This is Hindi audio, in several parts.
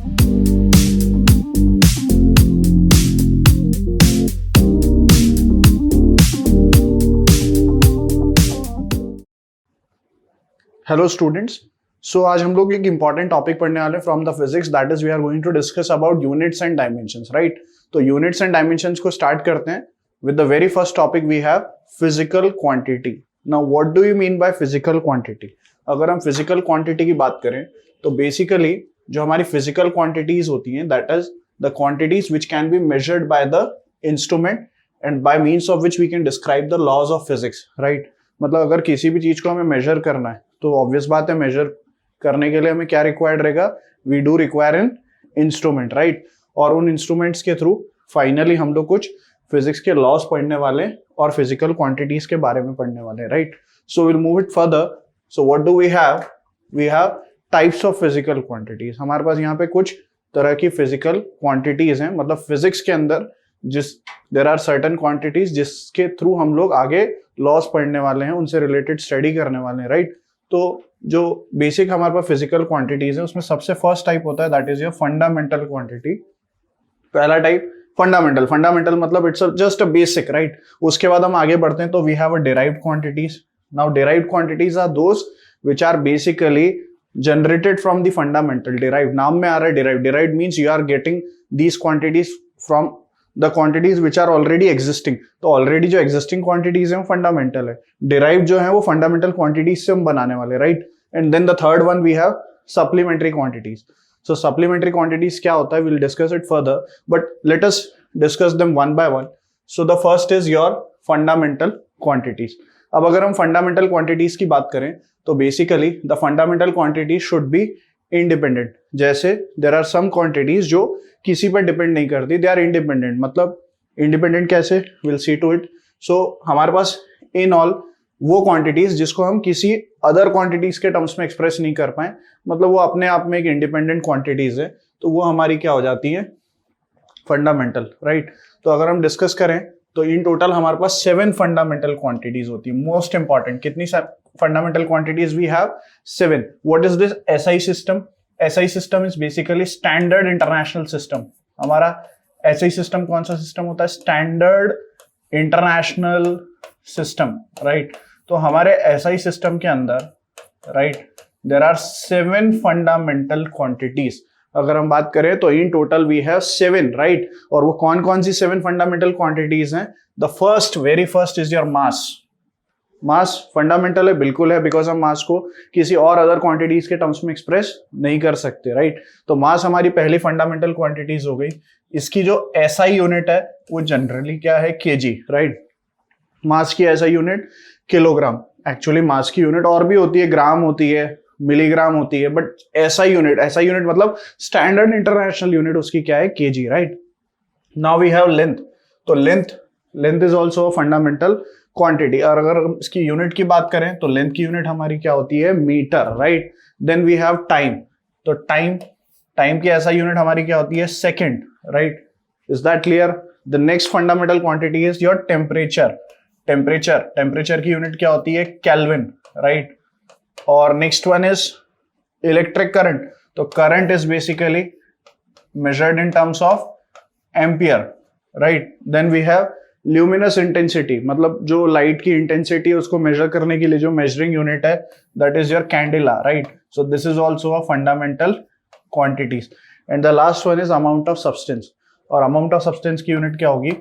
हेलो स्टूडेंट्स, सो आज हम लोग एक इंपॉर्टेंट टॉपिक पढ़ने वाले हैं from the physics, that is we are going to discuss about units and dimensions, right. तो यूनिट्स एंड डायमेंशंस को स्टार्ट करते हैं with the very first topic we have physical quantity. Now what do you mean by physical quantity? अगर हम फिजिकल क्वांटिटी की बात करें तो बेसिकली जो हमारी फिजिकल क्वांटिटीज होती हैं that is the quantities which can be measured by the instrument and by means of which we can describe the laws of physics, right. मतलब अगर किसी भी चीज को हमें मेजर करना है तो ऑब्वियस बात है मेजर करने के लिए हमें क्या रिक्वायर्ड रहेगा, we do require an instrument, right. और उन इंस्ट्रूमेंट्स के थ्रू फाइनली हम लोग कुछ फिजिक्स के लॉज पढ़ने वाले और फिजिकल क्वांटिटीज के बारे में पढ़ने वाले, right. So will move it further. So what do we have types of physical quantities. हमारे पास यहाँ पे कुछ तरह की फिजिकल क्वांटिटीज हैं, मतलब फिजिक्स के अंदर देर आर सर्टन क्वांटिटीज जिसके थ्रू हम लोग आगे लॉस पढ़ने वाले हैं, उनसे रिलेटेड स्टडी करने वाले हैं, राइट। तो जो बेसिक हमारे पास फिजिकल क्वांटिटीज है उसमें सबसे फर्स्ट टाइप होता है that is your fundamental quantity. पहला टाइप फंडामेंटल मतलब it's just a basic, right. उसके बाद हम आगे बढ़ते हैं तो we have a derived quantities. Now derived quantities are those which are basically generated from the fundamental. Derived नाम में आ रहा है derived means you are getting these quantities from the quantities which are already existing. तो ऑलरेडी जो एग्जिस्टिंग क्वांटिटीज है वो फंडामेंटल है, डिराइव जो है वो फंडामेंटल क्वांटिटीज से हम बनाने वाले, right. And then the third one we have supplementary quantities. So supplementary quantities क्या होता है, will discuss it further, but let us discuss them one by one. So the first is your fundamental quantities. अब अगर हम फंडामेंटल क्वांटिटीज की बात करें तो basically the fundamental quantities should be independent. जैसे देर आर सम क्वांटिटीज जो किसी पर डिपेंड नहीं करती, दे आर इंडिपेंडेंट। मतलब इंडिपेंडेंट कैसे, विल सी टू इट। सो हमारे पास इन ऑल वो क्वांटिटीज जिसको हम किसी अदर क्वांटिटीज के टर्म्स में एक्सप्रेस नहीं कर पाए, मतलब वो अपने आप में एक इंडिपेंडेंट क्वांटिटीज है, तो वो हमारी क्या हो जाती है, फंडामेंटल, राइट। तो अगर हम डिस्कस करें तो इन टोटल हमारे पास 7 फंडामेंटल क्वांटिटीज होती है। मोस्ट इंपॉर्टेंट कितनी fundamental quantities we have, 7। What is this SI system? SI system is basically standard international system. हमारा एसआई सिस्टम कौन सा सिस्टम होता है, स्टैंडर्ड इंटरनेशनल सिस्टम, राइट। तो हमारे एसआई सिस्टम के अंदर, right, there are 7 fundamental quantities. अगर हम बात करें तो in total we have 7, right. और वो कौन कौन सी 7 फंडामेंटल क्वांटिटीज हैं? The very first is your mass. Mass fundamental है, बिल्कुल है, बिकॉज हम मास को किसी और अदर क्वांटिटीज के टर्म्स में एक्सप्रेस नहीं कर सकते, राइट। तो मास हमारी पहली फंडामेंटल क्वांटिटीज हो गई। इसकी जो एसआई यूनिट है वो जनरली क्या है, केजी, राइट। मास की SI unit kilogram. Actually mass की यूनिट और भी होती है, ग्राम होती है, मिलीग्राम होती है, बट एसआई यूनिट मतलब स्टैंडर्ड इंटरनेशनल यूनिट उसकी क्या है, KG, right. Now we have length. तो length is also fundamental quantity. और अगर हम इसकी यूनिट की बात करें तो लेंथ की यूनिट हमारी क्या होती है, metre, right. Then we have time. तो टाइम की ऐसा यूनिट हमारी क्या होती है, second, right. Is that clear? The next fundamental quantity is your temperature. Temperature की यूनिट क्या होती है, केल्विन, राइट। और next one is electric current. तो current is basically measured in terms of ampere, right. Then we have luminous intensity, मतलब जो लाइट की इंटेंसिटी है उसको मेजर करने के लिए जो मेजरिंग यूनिट है that is your candela, right. So this is also a fundamental quantities. And the last one is amount of substance. और अमाउंट ऑफ सब्सटेंस की यूनिट क्या होगी,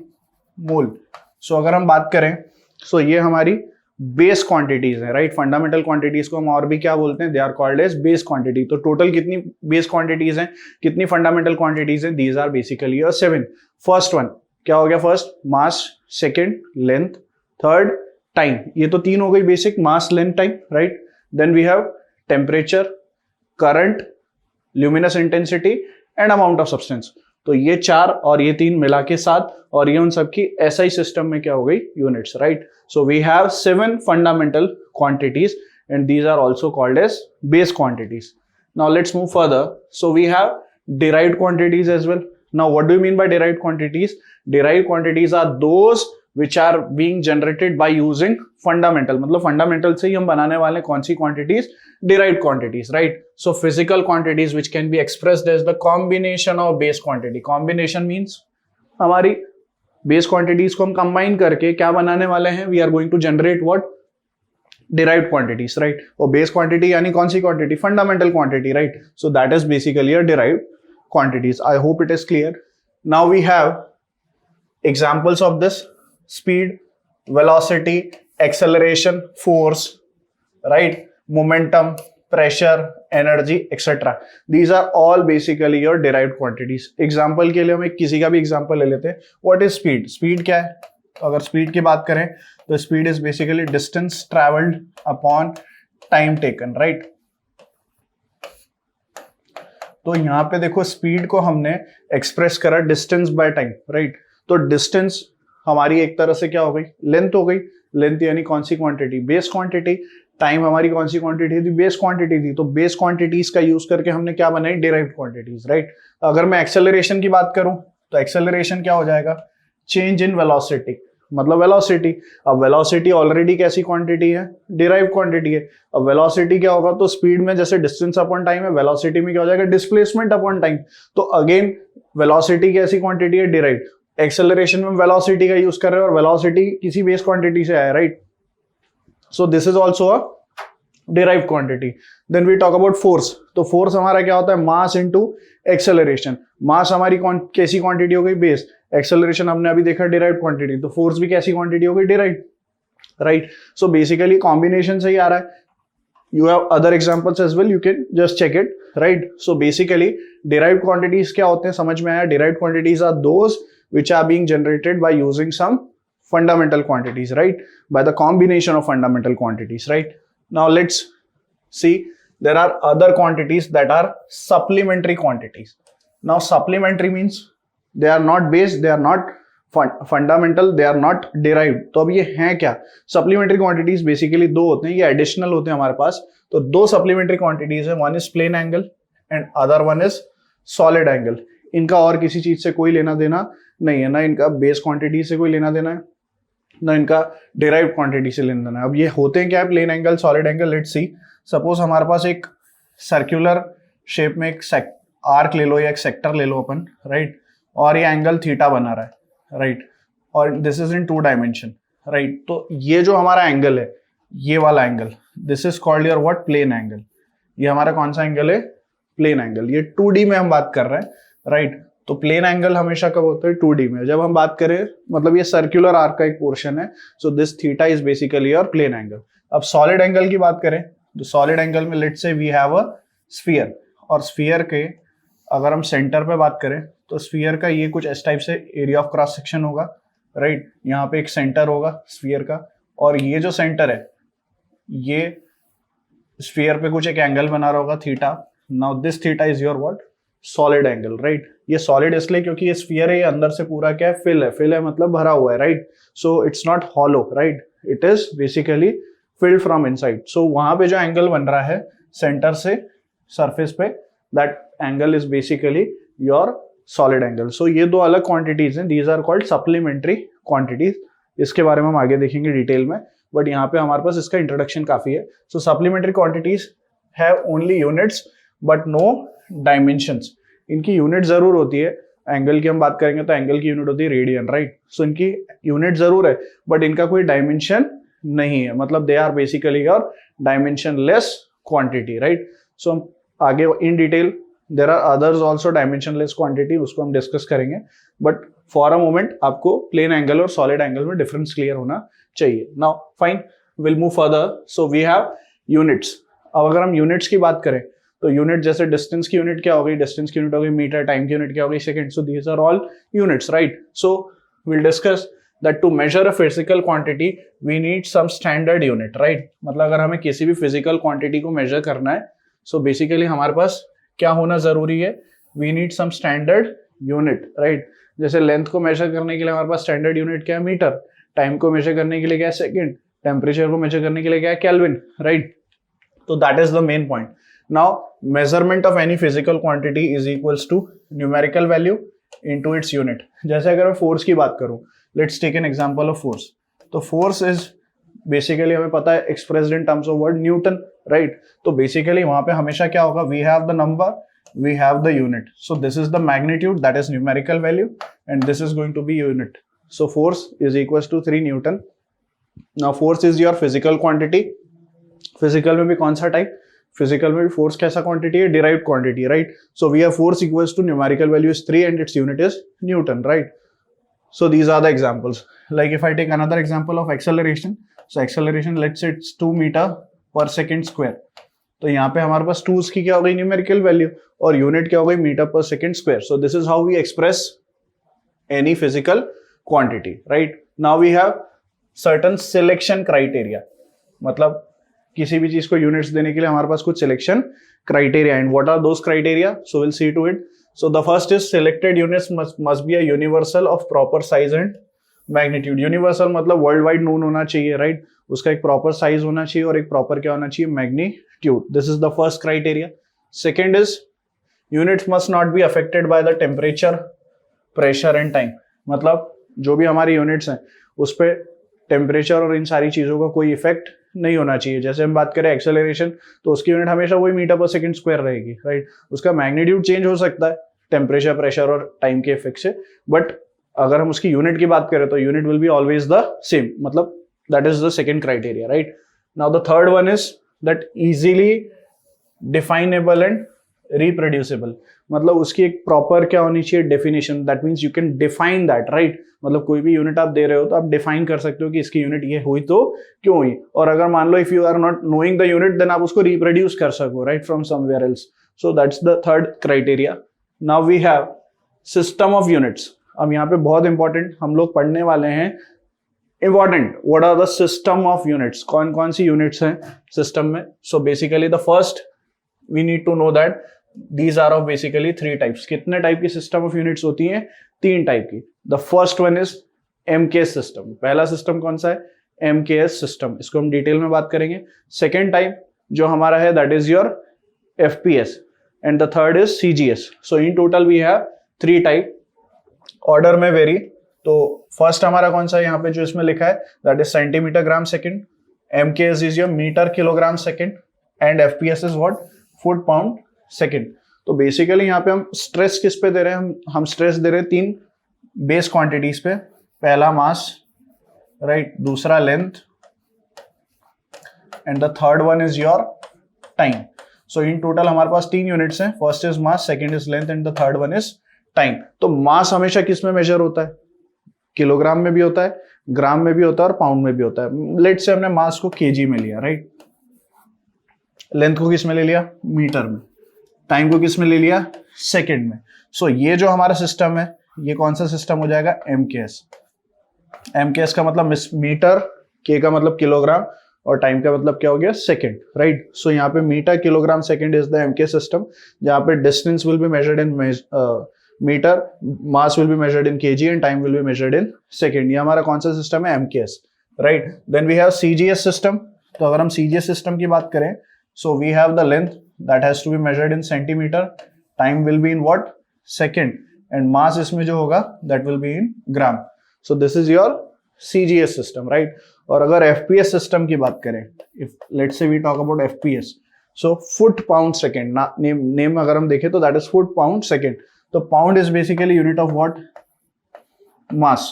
मोल। सो अगर हम बात करें सो ये हमारी बेस क्वांटिटीज है, राइट। फंडामेंटल क्वांटिटीज को हम और भी क्या बोलते हैं, they are called as base quantity. तो टोटल कितनी बेस क्वांटिटीज हैं, कितनी फंडामेंटल क्वांटिटीज हैं, these are basically 7। First one क्या हो गया, first mass, second length, third time. ये तो 3 हो गई basic, mass, length, time, right. Then we have temperature, current, luminous intensity and amount of substance. तो ये 4 और ये 3 मिला के 7, और ये उन सबकी एसआई सिस्टम में क्या हो गई, units, right. So we have 7 fundamental quantities and these are also called as base quantities. Now let's move further. So we have derived quantities as well. Now, what do you mean by derived quantities? Derived quantities are those which are being generated by using fundamental, मतलब फंडामेंटल से ही हम बनाने वाले कौन सी quantities, derived quantities, right. So physical quantities which can be expressed as the combination of base quantity. Combination means हमारी बेस क्वांटिटीज को हम कंबाइन करके क्या बनाने वाले हैं, we are going to generate what, derived quantities, right. और बेस क्वांटिटी यानी कौन सी quantity, fundamental quantity, right. So that is basically a derived quantities. I hope it is clear. Now we have examples of this: speed, velocity, acceleration, force, right, momentum, pressure, energy, etc. These are all basically your derived quantities. Example के लिए हम एक किसी का भी example ले लेते हैं. What is speed? Speed क्या है? अगर speed की बात करें तो speed is basically distance traveled upon time taken, right? तो यहाँ पे देखो स्पीड को हमने एक्सप्रेस करा डिस्टेंस बाय टाइम, राइट. तो डिस्टेंस हमारी एक तरह से क्या हो गई, लेंथ हो गई. लेंथ यानी कौन सी क्वांटिटी, बेस क्वांटिटी. टाइम हमारी कौन सी क्वांटिटी थी, बेस क्वांटिटी थी. तो बेस क्वांटिटीज का यूज करके हमने क्या बनाई, डिराइव्ड क्वांटिटीज, राइट. अगर मैं एक्सेलरेशन की बात करूं तो एक्सेलरेशन क्या हो जाएगा, चेंज इन वेलोसिटी, मतलब वेलोसिटी. अब वेलोसिटी ऑलरेडी कैसी क्वांटिटी है, डिराइव्ड क्वांटिटी है. अब वेलोसिटी क्या होगा, तो स्पीड में जैसे डिस्टेंस अपॉन टाइम है, वेलोसिटी में क्या हो जाएगा, डिस्प्लेसमेंट अपॉन टाइम. तो अगेन वेलोसिटी कैसी क्वांटिटी है, डिराइव्ड. एक्सेलरेशन में वेलोसिटी का यूज कर रहे हैं और वेलोसिटी किसी बेस क्वांटिटी से आया, right. So this is also a derived quantity. Then we talk about force. तो फोर्स हमारा क्या होता है, मास इनटू एक्सेलरेशन. मास हमारी कैसी क्वांटिटी हो गई, बेस. एक्सेलरेशन हमने अभी देखा डिराइव्ड क्वांटिटी, तो फोर्स भी कैसी क्वांटिटी हो गई, derived, right. So basically combination से ही आ रहा है. You have other examples as well, you can just check it, right. So basically derived quantities क्या होते हैं, समझ में आया. Derived quantities are those which are being generated by using some fundamental quantities, right, by the combination of fundamental quantities, right. Now let's see, there are other quantities that are supplementary quantities. Now supplementary means they are not base, they are not fundamental, they are not derived. तो अब ये हैं क्या, supplementary quantities basically दो होते हैं, ये additional होते हैं हमारे पास. तो दो supplementary quantities है, one is plane angle and other one is solid angle. इनका और किसी चीज से कोई लेना देना नहीं है, ना इनका बेस क्वांटिटी से कोई लेना देना है, ना इनका डिराइव्ड क्वांटिटी से लेना देना है. अब ये होते हैं क्या, plane angle, solid angle. Let's see, suppose हमारे पास एक सर्कुलर शेप में एक आर्क ले लो या एक सेक्टर ले लो अपन, राइट. और ये एंगल थीटा बना रहा है, राइट. और this is in 2 dimension, right. तो ये जो हमारा एंगल है, ये वाला angle, this is called your what, plane angle. ये हमारा कौन सा एंगल है, प्लेन एंगल. ये 2D में हम बात कर रहे हैं, राइट. तो प्लेन एंगल हमेशा कब होता है, 2D में. जब हम बात करें, मतलब ये सर्कुलर आर्क का एक पोर्शन है, so this theta is basically your plane angle. अब सॉलिड एंगल की बात करें तो सॉलिड एंगल में let's say we have a sphere, और स्फीयर के अगर हम सेंटर पे बात करें तो स्फीयर का ये कुछ इस टाइप से एरिया ऑफ क्रॉस सेक्शन होगा, राइट. यहाँ पे एक सेंटर होगा स्फीयर का, और ये जो सेंटर है ये स्फीयर पे कुछ एक एंगल बना रहा होगा, theta. Now this theta is your what, solid angle, right. ये सॉलिड इसलिए क्योंकि ये स्फीयर है, ये अंदर से पूरा क्या है, फिल है. फिल है मतलब भरा हुआ है, right. So it's not hollow, right, it is basically filled from inside. So वहां पे जो एंगल बन रहा है सेंटर से सरफेस पे, that angle is basically your solid angle. So ये दो अलग क्वांटिटीज हैं, these are called supplementary quantities. इसके बारे में हम आगे देखेंगे डिटेल में, बट यहाँ पे हमारे पास इसका इंट्रोडक्शन काफी है. So supplementary quantities have only units but no dimensions. इनकी यूनिट जरूर होती है. एंगल की हम बात करेंगे तो एंगल की यूनिट होती है रेडियन, राइट. सो इनकी यूनिट जरूर है बट इनका कोई डायमेंशन नहीं है, मतलब they are basically your dimensionless quantity, right. So हम आगे in detail, there are others also dimensionless quantity, उसको हम डिस्कस करेंगे. बट फॉर अ मोमेंट आपको प्लेन एंगल और सॉलिड एंगल में डिफरेंस क्लियर होना चाहिए. Now fine, will move further. So we have units. अब अगर हम यूनिट्स की बात करें तो यूनिट जैसे डिस्टेंस की यूनिट क्या हो गई, डिस्टेंस की यूनिट हो गई मीटर, टाइम की यूनिट क्या हो गई, second. So these are all units, right. So will discuss that to measure a physical quantity we need some standard unit, right. मतलब अगर हमें किसी भी फिजिकल क्वांटिटी को मेजर करना है, सो बेसिकली हमारे पास क्या होना जरूरी है, we need some standard unit, right. जैसे लेंथ को मेजर करने के लिए हमारे पास स्टैंडर्ड यूनिट क्या है, मीटर. टाइम को मेजर करने के लिए क्या है, सेकंड. टेम्परेचर को मेजर करने के लिए क्या है, केल्विन, राइट. तो that is the main point. Now, measurement of any physical quantity is equals to numerical value into its unit. जैसे अगर मैं फोर्स की बात करूं, let's take an example of force. तो फोर्स इज बेसिकली हमें पता है expressed in terms of word newton, right. तो बेसिकली वहां पे हमेशा क्या होगा, we have the number, we have the unit, so this is the magnitude, that is numerical value, and this is going to be unit. So force is equals to 3 Newton. Now force is your physical quantity. Physical में भी कौन सा टाइप, physical में भी force कैसा quantity है, derived quantity, right? So we have force equals to numerical value is 3 and its unit is Newton, right? So these are the examples. Like if I take another example of acceleration, so acceleration, let's say it's 2 meter per second square. तो यहाँ पे हमारे पास 2 की क्या हो गई, न्यूमेरिकल वैल्यू, और यूनिट क्या हो गई, मीटर पर second square. So this is how we express any physical quantity, right. Now we have certain selection criteria, मतलब किसी भी चीज को यूनिट्स देने के लिए हमारे पास कुछ selection criteria, and what are those criteria, so will see to it. So the first is selected units must be a universal of proper size and magnitude. Universal मतलब वर्ल्ड वाइड नोन होना चाहिए, राइट। उसका एक प्रॉपर साइज होना चाहिए और एक प्रॉपर क्या होना चाहिए, magnitude. This is the first criteria. Second is units must not be affected by the temperature, pressure and time. मतलब जो भी हमारी यूनिट्स हैं उस पर टेम्परेचर और इन सारी चीजों का कोई इफेक्ट नहीं होना चाहिए। जैसे हम बात करें एक्सेलरेशन, तो उसकी यूनिट हमेशा वही मीटर पर सेकंड स्क्वायर रहेगी, राइट। उसका मैग्नीट्यूड चेंज हो सकता है टेम्परेचर, प्रेशर और टाइम के इफेक्ट से, बट अगर हम उसकी यूनिट की बात करें तो unit will be always the same, मतलब that is the second criteria, right. Now the third one is that easily definable and reproducible. मतलब उसकी एक प्रॉपर क्या होनी चाहिए, definition, that means you can define that, right. मतलब कोई भी यूनिट आप दे रहे हो तो आप डिफाइन कर सकते हो कि इसकी यूनिट ये हुई तो क्यों हुई, और अगर मान लो if you are not knowing the unit then आप उसको रिप्रोड्यूस कर सको, right, from somewhere else. So that's the third criteria. Now we have system of units. अब यहाँ पे बहुत इंपॉर्टेंट हम लोग पढ़ने वाले हैं, important, what are the system of units, कौन कौन सी यूनिट्स हैं सिस्टम में। So basically the first we need to know that these are of basically 3 types. कितने टाइप की सिस्टम ऑफ यूनिट्स होती हैं, 3 टाइप की। The first one is MKS system. पहला सिस्टम कौन सा है, एमकेएस सिस्टम, इसको हम डिटेल में बात करेंगे। सेकेंड टाइप जो हमारा है that is your FPS, and the third is CGS. So in total we have 3 type, order में वेरी। तो फर्स्ट हमारा कौन सा है यहाँ पे जो इसमें लिखा है, that is centimetre gram second, MKS is your metre kilogram second, and FPS is what, foot pound second. तो बेसिकली यहाँ पे हम स्ट्रेस किस पे दे रहे हैं, हम स्ट्रेस दे रहे हैं 3 बेस क्वांटिटीज पे। पहला मास, राइट, दूसरा length, and the third one is your time. So in total हमारे पास 3 यूनिट्स हैं, first is mass, second is length, and the third one is time. तो मास हमेशा किस में मेजर होता है, किलोग्राम में भी होता है, ग्राम में भी होता है और पाउंड में भी होता है। लेट्स से हमने मास को केजी में लिया, राइट, लेंथ को किस में ले लिया, मीटर में, टाइम को किस में ले लिया, सेकंड में। सो ये जो हमारा सिस्टम है ये कौन सा सिस्टम हो जाएगा, एमकेएस। एमकेएस का मतलब मीटर, के का मतलब किलोग्राम, और टाइम का मतलब क्या हो गया, सेकंड, राइट। सो यहाँ पे metre kilogram second is the MKS system, जहाँ पे distance will be measured in metre, mass will be measured in KG, and time will be measured in second. ये हमारा कौन सा सिस्टम है, MKS, right. Then we have CGS system. तो अगर हम सीजीएस सिस्टम की बात करें, so we have the length that has to be measured in centimeter, time will be in what, second, and mass इसमें जो होगा that will be in gram. So this is your CGS system, right? और अगर FPS system की बात करें, if let's say we talk about FPS, so foot pound second, name अगर हम देखें तो that is foot pound second. तो pound is basically unit of what, mass.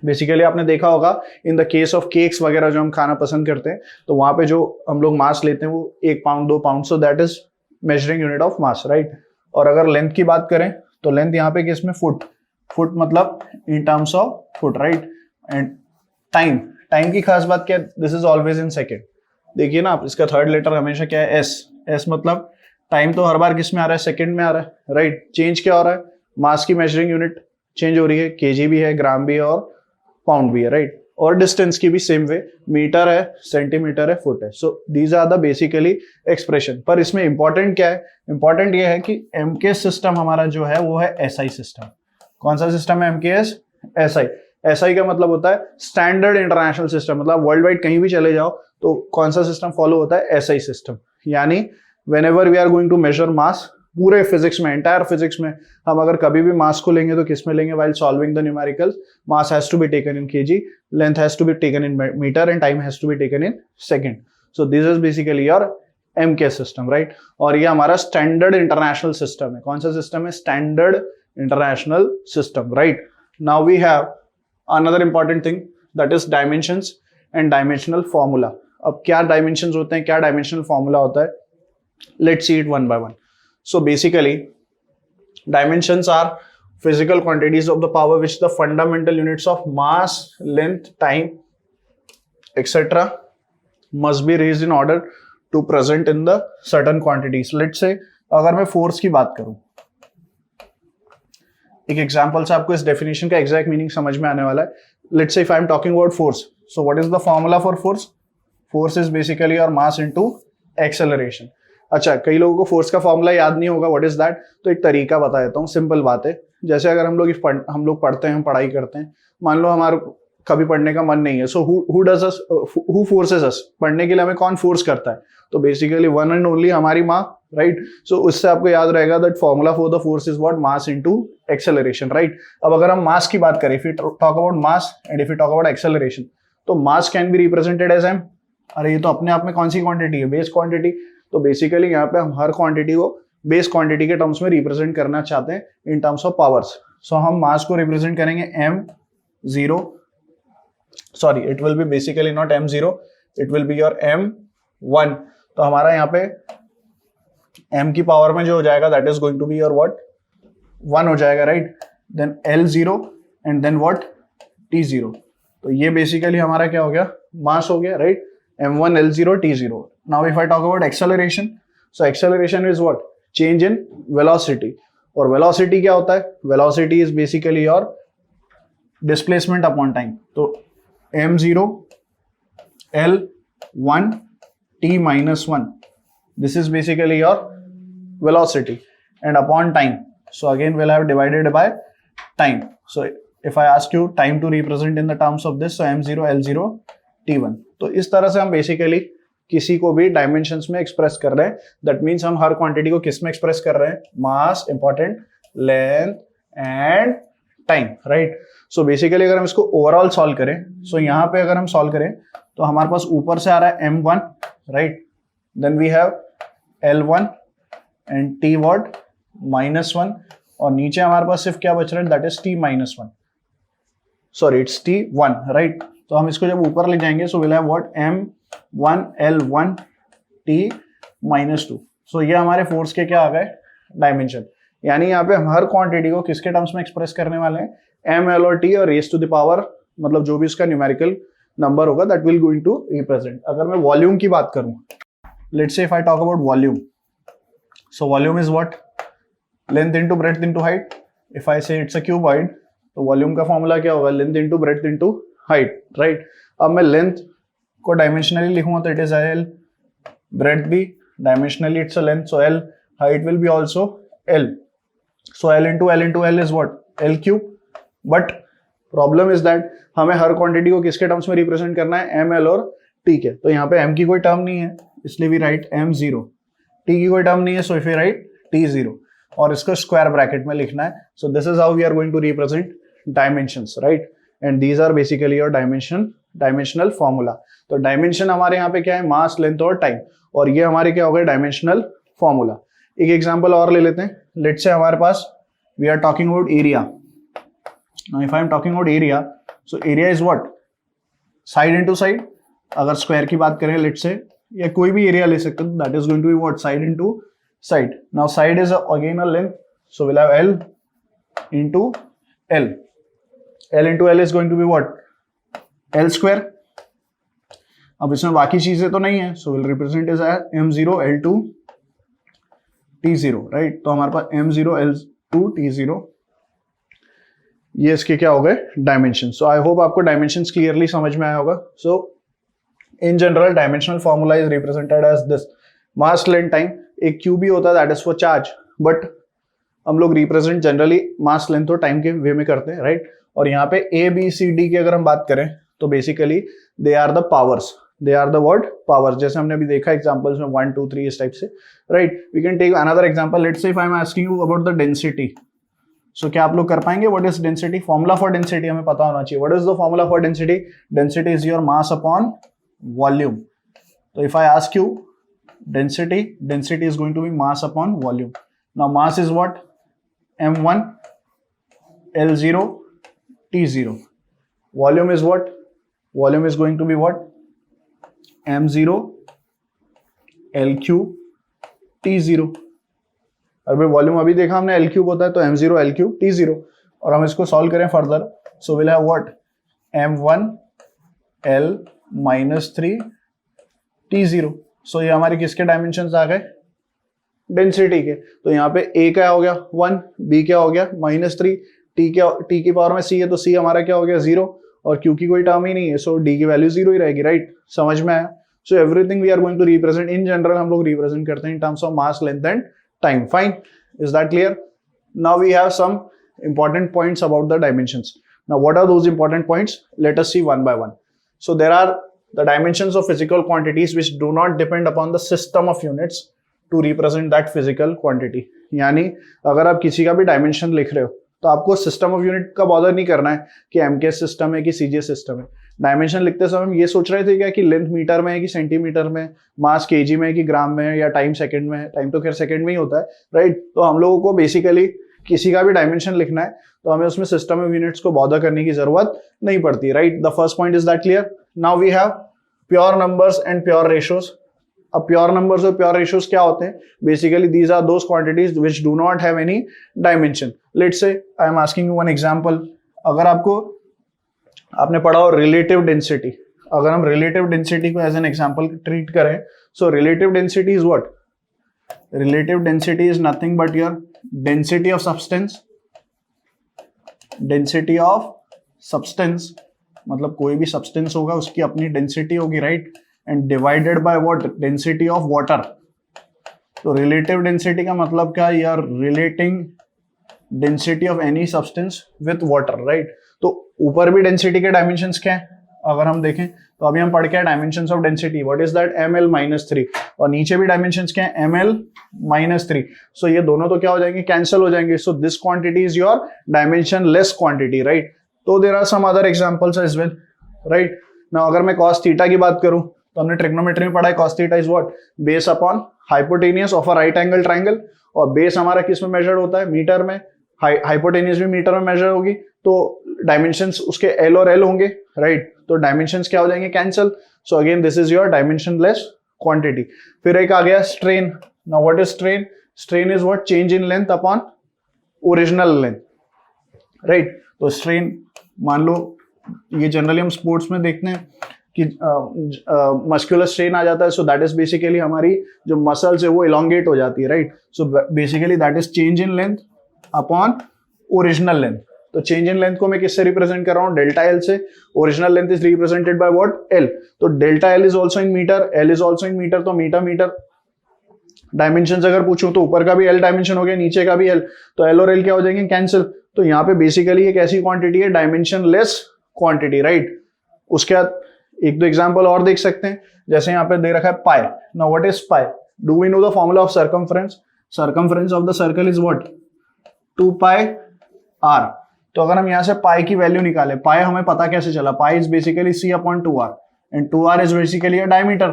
Basically आपने देखा होगा in the case of cakes वगैरह जो हम खाना पसंद करते हैं, तो वहां पे जो हम लोग मास लेते हैं वो 1 pound 2 pound, so that is measuring unit of mass, right. और अगर लेंथ की बात करें तो लेंथ यहाँ पे किस में, फुट, फुट मतलब इन terms of foot, right. And time, time की खास बात क्या है, this is always in second. देखिए ना आप, इसका थर्ड लेटर हमेशा क्या है, एस। एस मतलब टाइम तो हर बार किस में आ रहा है, सेकेंड में आ रहा है, राइट। चेंज क्या हो रहा है, मास की मेजरिंग यूनिट चेंज हो रही है, केजी भी है, ग्राम भी है और पाउंड भी है, राइट। और डिस्टेंस की भी सेम वे, मीटर है, सेंटीमीटर है, फुट है। So these are the basically expression. पर इसमें इंपॉर्टेंट क्या है, इंपॉर्टेंट ये है कि एमकेएस सिस्टम हमारा जो है वो है एसआई सिस्टम। कौन सा सिस्टम है, एमकेएस, एसआई। एसआई का मतलब होता है स्टैंडर्ड इंटरनेशनल सिस्टम, मतलब वर्ल्ड वाइड कहीं भी चले जाओ तो कौन सा सिस्टम फॉलो होता है, एसआई सिस्टम। यानी whenever we are going to measure mass, पूरे फिजिक्स में, एंटायर फिजिक्स में हम अगर कभी भी मास को लेंगे तो किस में लेंगे? While solving the numericals, mass has to be taken in KG, length has to be taken in metre and time has to be taken in second. So this is basically your MK system, right. और ये हमारा स्टैंडर्ड इंटरनेशनल सिस्टम है. कौन सा सिस्टम है? Standard international system, right. Now we have another important thing that is dimensions and dimensional formula. अब क्या डायमेंशंस होते हैं, क्या डायमेंशनल फॉर्मूला होता है? Let's see it one by one. So basically dimensions are physical quantities of the power which the fundamental units of mass, length, time, etc. must be raised in order to present in the certain quantities. Let's say अगर मैं फोर्स की बात करूं, एक एग्जांपल से आपको इस डेफिनेशन का एग्जैक्ट मीनिंग समझ में आने वाला है. Let's say if I am talking about force, so what is the formula for force? Force is basically your mass into acceleration. अच्छा, कई लोगों को फोर्स का फॉर्मूला याद नहीं होगा, व्हाट इज दैट? तो एक तरीका बता देता हूँ, सिंपल बात है. जैसे अगर हम लोग पढ़ते हैं, पढ़ाई करते हैं, मान लो हमारा कभी पढ़ने का मन नहीं है, सो हु फोर्सेस अस? पढ़ने के लिए हमें कौन फोर्स करता है? तो बेसिकली वन एंड ओनली हमारी माँ, राइट. सो उससे आपको याद रहेगा that formula for the force is what? Mass into acceleration, right. अब अगर हम मास की बात करें, if you talk about mass and if you talk about acceleration, तो mass can be represented as m. अरे ये तो अपने आप में कौन सी क्वांटिटी है? Base quantity. तो बेसिकली यहाँ पे हम हर क्वांटिटी को बेस क्वांटिटी के टर्म्स में रिप्रेजेंट करना चाहते हैं in terms of powers. So हम मास को रिप्रेजेंट करेंगे m0, sorry it will be basically not m0, it will be your m1. तो हमारा यहाँ पे m की पावर में जो हो जाएगा that is going to be your what? 1 हो जाएगा, right. Then L0 and then what? T0. तो ये बेसिकली हमारा क्या हो गया? मास हो गया, right. M1, L0, T0. Now if I talk about acceleration, so acceleration is what? Change in velocity. और velocity क्या होता है? Velocity is basically your displacement upon time. तो M0, L1, T minus 1. This is basically your velocity. And upon time. So again we'll have divided by time. So if I ask you time to represent in the terms of this, so M0, L0, T1. तो इस तरह से हम बेसिकली किसी को भी डायमेंशंस में एक्सप्रेस कर रहे हैं. दैट मीन्स हम हर क्वांटिटी को किस में एक्सप्रेस कर रहे हैं? Mass, important, length and time, right. So basically अगर हम इसको ओवरऑल सॉल्व करें, सो यहाँ पे अगर हम सॉल्व करें तो हमारे पास ऊपर से आ रहा है m1, right. Then we have L1 and T what? -1. और नीचे हमारे पास सिर्फ क्या बच रहा है? That is T-1. Sorry it's T1, right. तो हम इसको जब ऊपर ले जाएंगे, सो will have what? M1, L1, T-2. सो ये हमारे फोर्स के क्या आ गए? डायमेंशन. यानी यहाँ पे हम हर क्वांटिटी को किसके टर्म्स में एक्सप्रेस करने वाले हैं? M, L और T और रेज टू द पावर, मतलब जो भी उसका न्यूमेरिकल नंबर होगा that will going to represent. अगर मैं वॉल्यूम की बात करूं, let's say if I talk about volume, so volume is what? Length into breadth into height. If I say it's a cuboid, तो वॉल्यूम का फॉर्मूला क्या होगा? Length into breadth into height, right. अब मैं लेंथ को डायमेंशनली लिखूंगा तो इट इज L, ब्रेड्थ भी dimensionally it's a length, so L, height will be also L. So L into L is what? L cube. But problem is that हमें हर क्वांटिटी को किसके टर्म्स में रिप्रेजेंट करना है? M, L और T के. तो यहाँ पे M की कोई टर्म नहीं है, इसलिए भी राइट M0. T की कोई टर्म नहीं है, so if we write T0. और इसको स्क्वायर ब्रैकेट में लिखना है. So this is how we are going to represent dimensions, right. And these are basically your dimensional formula. तो डायमेंशन हमारे यहाँ पे क्या है? मास, लेंथ और टाइम. और ये हमारे क्या हो गए? Dimensional formula. एक एग्जांपल और ले लेते हैं. लेट्स से हमारे पास we are talking about area. Now if I am talking about area, so area is what? Side into side. अगर स्क्वायर की बात करें लेट्स से, या कोई भी एरिया ले सकते हो, that is going to be what? Side into side. Now side is again a length, so will have L into L. L into L is going to be what? L square. अब इसमें बाकी चीजें तो नहीं है, so will represent is M0, L2, T0, right. तो हमारे पास M0, L2, T0, ये इसके क्या हो गए? डायमेंशन. सो आई होप आपको डायमेंशंस क्लियरली समझ में आया होगा. So in general dimensional formula is represented as this: mass, length, time. एक क्यू भी होता है that is for charge, but हम लोग रिप्रेजेंट जनरली मास, लेंथ और टाइम के वे में करते हैं, राइट. और यहाँ पे A, B, C, D की अगर हम बात करें तो basically they are the powers. They are the word power, जैसे हमने अभी देखा एग्जांपल्स में 1 2 3 इस टाइप से, right. We can take another example. Let's say if I am asking you about the density, so क्या आप लोग कर पाएंगे? What is density? Formula for density हमें पता होना चाहिए. What is the formula for density? Density is your mass upon volume. तो if I ask you density, density is going to be mass upon volume. Now mass is what? m1 l0 t0. volume is what? Volume is going to be what? m0 l cube t0. अभी वॉल्यूम अभी देखा हमने l क्यूब होता है, तो m0 l क्यूब t0. और हम इसको सॉल्व करें further, so will have what? m1 l minus 3 t0. सो ये हमारे किसके डायमेंशंस आ गए? डेंसिटी के. तो यहाँ पे a क्या हो गया? 1, b क्या हो गया? -3, t की पावर में c है, तो c हमारा क्या हो गया? 0, और q की कोई टर्म ही नहीं है, सो d की वैल्यू 0 ही रहेगी, राइट. समझ में आया? So everything we are going to represent in general, हम लोग रिप्रेजेंट करते हैं in terms of mass, length and time. Fine, is that clear? Now we have some important points about the dimensions. Now what are those important points? Let us see one by one. So there are the dimensions of physical quantities which do not depend upon the system of units to represent that physical quantity. यानी अगर आप किसी का भी डायमेंशन लिख रहे हो तो आपको सिस्टम ऑफ यूनिट का बॉदर नहीं करना है कि एमके सिस्टम है कि सीजे सिस्टम है. डायमेंशन लिखते समय हम ये सोच रहे थे क्या कि लेंथ मीटर में है कि सेंटीमीटर में, मास केजी में है कि ग्राम में, या टाइम सेकंड में है. टाइम तो खैर सेकंड में ही होता है, राइट. तो हम लोगों को बेसिकली किसी का भी डायमेंशन लिखना है तो हमें उसमें सिस्टम ऑफ यूनिट्स को बॉदर करने की जरूरत नहीं पड़ती, right. The first point is that clear. Now we have pure numbers and pure ratios. अब प्योर नंबर्स और प्योर रेशियोज क्या होते हैं? Basically these are those quantities which do not have any dimension. Let's say I am asking you one example. अगर आपने पढ़ा हो रिलेटिव डेंसिटी, अगर हम रिलेटिव डेंसिटी को एज एन एग्जांपल ट्रीट करें, so relative density is what? Relative density is nothing but your density of substance. Density of substance मतलब कोई भी substance होगा उसकी अपनी density होगी, right? And divided by what? Density of water. तो relative density का मतलब क्या? You are relating density of any substance with water, right? तो ऊपर भी density के dimensions क्या है? अगर हम देखें तो अभी हम पढ़ के dimensions of density, what is that? ml -3. और नीचे भी डायमेंशंस क्या है? ml -3. सो ये दोनों तो क्या हो जाएंगे? कैंसिल हो जाएंगे. So this quantity is your dimensionless quantity, right. तो there are some other examples as well, right. Now अगर मैं cos थीटा की बात करूं तो हमने ट्रिग्नोमेट्री में पढ़ा है cos theta is what? Base upon hypotenuse of a right angle triangle. और बेस हमारा किस में मेजर्ड होता है? मीटर में. हाइपोटेनियस भी मीटर में मेजर होगी, तो डायमेंशंस उसके एल और एल होंगे, राइट. तो डायमेंशंस क्या हो जाएंगे? Cancel. So again this is your dimensionless quantity. फिर एक आ गया strain. Now what is strain? Strain is what? Change in length upon original length, right. तो स्ट्रेन मान लो ये जनरली हम स्पोर्ट्स में देखते हैं कि मस्कुलर स्ट्रेन आ जाता है. सो दैट इज बेसिकली हमारी जो मसल्स है वो इलोंगेट हो जाती है, right. So basically that is change in length upon original length. तो चेंज इन लेंथ को मैं किससे रिप्रेजेंट कर रहा हूं? डेल्टा एल से. Original length is represented by what? L. तो delta l is also in metre, l is also in metre. तो मीटर डायमेंशंस अगर पूछूं तो ऊपर का भी एल डायमेंशन हो गया, नीचे का भी एल. तो एल और एल क्या हो जाएंगे? कैंसिल. तो यहाँ पे बेसिकली एक ऐसी क्वांटिटी है डायमेंशन लेस क्वांटिटी, राइट. उसके बाद एक दो एग्जाम्पल और देख सकते हैं, जैसे यहाँ पे दे रखा है pi. Now what is pi? Do we know the formula of circumference? Circumference of the circle is what? 2 pi r. तो अगर हम यहाँ से पाई की वैल्यू निकाले, पाई हमें पता कैसे चला? Pi is basically c upon 2r and 2r is basically a diameter.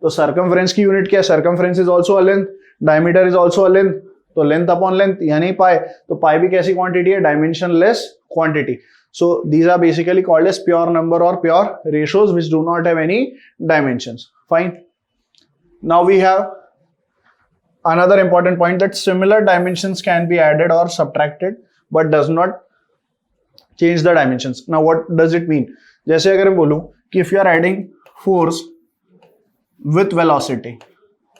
तो सर्कमफ्रेंस की यूनिट क्या है? Circumference is also a length, diameter is also a length. तो लेंथ अपॉन लेंथ यानी पाई. तो पाई भी कैसी क्वांटिटी है? Dimensionless quantity. So these are basically called as pure number और pure ratios which do not have any dimensions. Fine. Now we have another important point that similar dimensions can be added or subtracted but does not change the dimensions. Now what does it mean? जैसे अगर मैं बोलूं कि if you are adding force with velocity,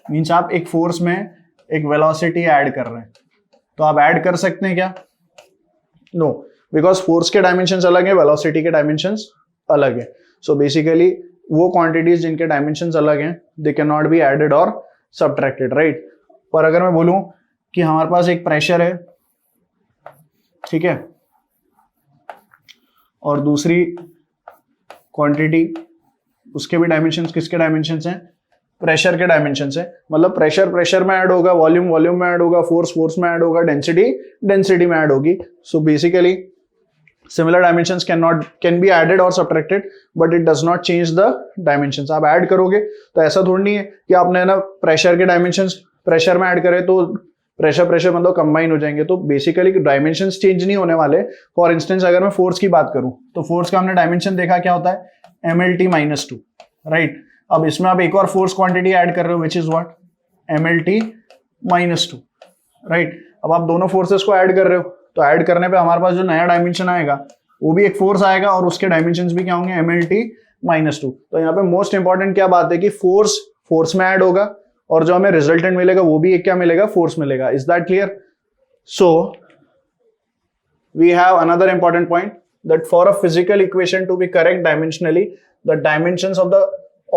means आप एक force में एक velocity add कर रहे हैं, तो आप add कर सकते हैं क्या? No, because force के dimensions अलग है, velocity के dimensions अलग है. So basically वो quantities जिनके dimensions अलग हैं, they cannot be added or subtracted, right? पर अगर मैं बोलूं कि हमारे पास एक प्रेशर है, ठीक है, और दूसरी क्वांटिटी उसके भी डायमेंशंस किसके डायमेंशंस हैं, प्रेशर के डायमेंशंस है। मतलब प्रेशर प्रेशर में ऐड होगा, वॉल्यूम वॉल्यूम में ऐड होगा, फोर्स फोर्स में ऐड होगा, डेंसिटी डेंसिटी में ऐड होगी। So basically similar dimensions can be added और subtracted but it does not change the dimensions. आप ऐड करोगे तो ऐसा थोड़ी नहीं है कि आपने ना प्रेशर के डायमेंशंस प्रेशर में ऐड करे तो प्रेशर प्रेशर मतलब कंबाइन हो जाएंगे, तो बेसिकली डायमेंशंस चेंज नहीं होने वाले। फॉर इंस्टेंस अगर मैं फोर्स की बात करूं तो फोर्स का हमने डायमेंशन देखा क्या होता है, MLT-2, राइट। अब इसमें आप एक और फोर्स क्वांटिटी ऐड कर रहे हो which is what, MLT-2, right. अब आप दोनों फोर्सेस को ऐड कर रहे हो तो ऐड करने पे हमारे पास जो नया डायमेंशन आएगा वो भी एक फोर्स आएगा और उसके डायमेंशंस भी क्या होंगे, MLT-2। तो यहाँ पे मोस्ट इंपॉर्टेंट क्या बात है कि फोर्स फोर्स में ऐड होगा और जो हमें रिजल्टेंट मिलेगा वो भी एक क्या मिलेगा, फोर्स मिलेगा। Is that clear? So we have another important point that for a physical equation to be correct dimensionally, the dimensions of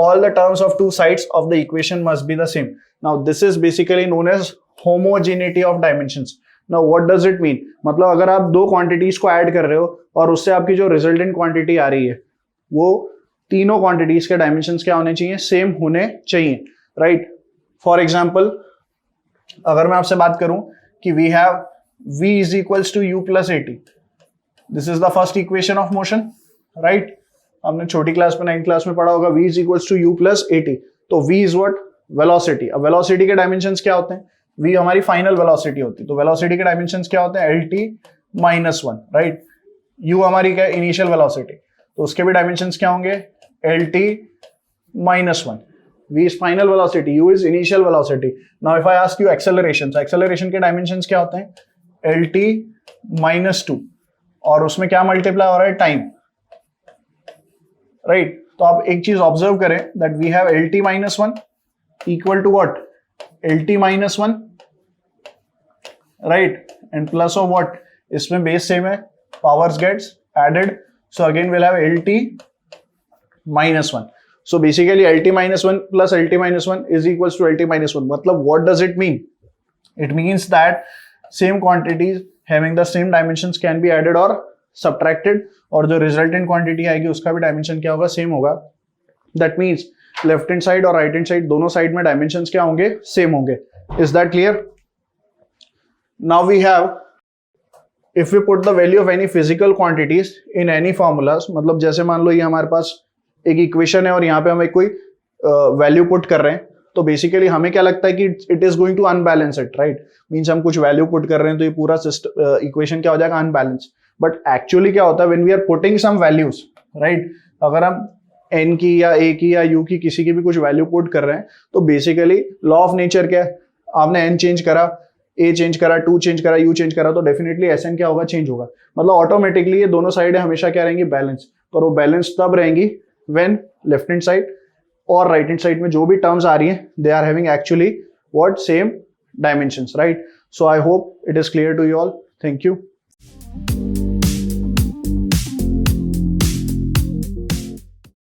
all the terms of two sides of the equation must be the same. Now this is basically known as homogeneity of dimensions. Now what does it mean? मतलब अगर आप दो क्वांटिटीज को ऐड कर रहे हो और उससे आपकी जो रिजल्टेंट क्वांटिटी आ रही है वो तीनों क्वांटिटीज के डायमेंशंस क्या होने चाहिए, सेम होने चाहिए, राइट। फॉर एग्जाम्पल अगर मैं आपसे बात करूं कि we have v is equals to u plus at, this is the first equation of motion, right. हमने छोटी क्लास में 9th क्लास में पढ़ा होगा v is equals to u plus at। तो v इज व्हाट, वेलोसिटी। अब वेलोसिटी के डायमेंशंस क्या होते हैं, v हमारी फाइनल वेलोसिटी होती है, तो वेलोसिटी के डायमेंशंस क्या होते हैं, LT-1, राइट। u हमारी क्या, इनिशियल वेलोसिटी, तो उसके भी डायमेंशंस क्या होंगे, LT-1। v is final velocity, u is initial velocity. Now if I ask you acceleration, acceleration के डायमेंशंस क्या होते हैं, LT-2, और उसमें क्या मल्टीप्लाई हो रहा है, टाइम, राइट। तो आप एक चीज ऑब्जर्व करें that we have LT-1 equal to what, LT-1, right, and plus of what, इसमें बेस सेम है, powers gets added, so again will have LT-1। So basically LT-1 plus LT-1 is equals to LT-1। मतलब what does it mean, it means that same quantities having the same dimensions can be added or subtracted, और जो resultant quantity आएगी उसका भी dimension क्या होगा, same होगा। That means left hand side और right hand side दोनों side में dimensions क्या होंगे, same होंगे। Is that clear? Now we have, if we put the value of any physical quantities in any formulas, मतलब जैसे मान लो ये हमारे पास एक equation है और यहाँ पे हम एक कोई value put कर रहे हैं, तो बेसिकली हमें क्या लगता है कि it is going to unbalance it, right. Means हम कुछ वैल्यू पुट कर रहे हैं तो ये पूरा इक्वेशन क्या हो जाएगा, अनबैलेंस। बट एक्चुअली क्या होता है, when we are putting some values, right, अगर हम n की या a की या u की किसी की भी कुछ वैल्यू पुट कर रहे हैं तो बेसिकली लॉ ऑफ नेचर क्या है, आपने n चेंज करा, a चेंज करा, 2 चेंज करा, u चेंज करा, तो डेफिनेटली Sn क्या होगा, चेंज होगा। मतलब ऑटोमेटिकली ये दोनों साइड हमेशा क्या रहेंगी, बैलेंस। और वो बैलेंस तब रहेंगी व्हेन लेफ्ट हैंड साइड और राइट हैंड साइड में जो भी टर्म्स आ रही हैं they are having actually what, same dimensions, right. So I hope it is clear to you all. Thank you.